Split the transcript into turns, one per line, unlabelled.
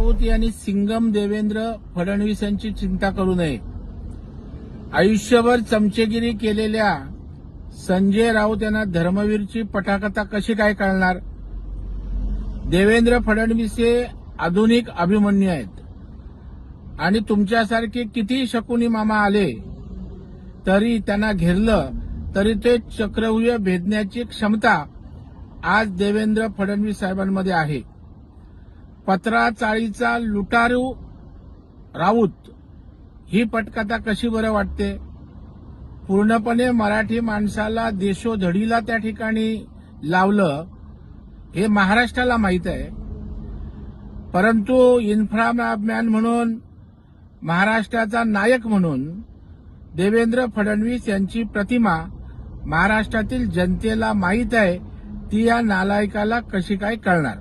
राऊत यांनी सिंगम देवेंद्र फडणवीस यांची चिंता करू नये. आयुष्यभर चमचेगिरी केलेल्या संजय राऊत यांना धर्मवीरची पटाकथा कशी काय कळणार. देवेंद्र फडणवीस हे आधुनिक अभिमन्यू आहेत आणि तुमच्यासारखे किती शकुनी मामा आले तरी त्यांना घेरलं तरी ते चक्रव्यूह भेदण्याची क्षमता आज देवेंद्र फडणवीस साहेबांमध्ये आहे. पत्रा चाळीचा लुटारू राऊत ही पटकथा कशी बरं वाटते. पूर्णपणे मराठी माणसाला देशोधडीला त्या ठिकाणी लावलं हे महाराष्ट्राला माहीत आहे. परंतु इन्फ्रामॅन म्हणून महाराष्ट्राचा नायक म्हणून देवेंद्र फडणवीस यांची प्रतिमा महाराष्ट्रातील जनतेला माहीत आहे. ती या नालायकाला कशी काय कळणार.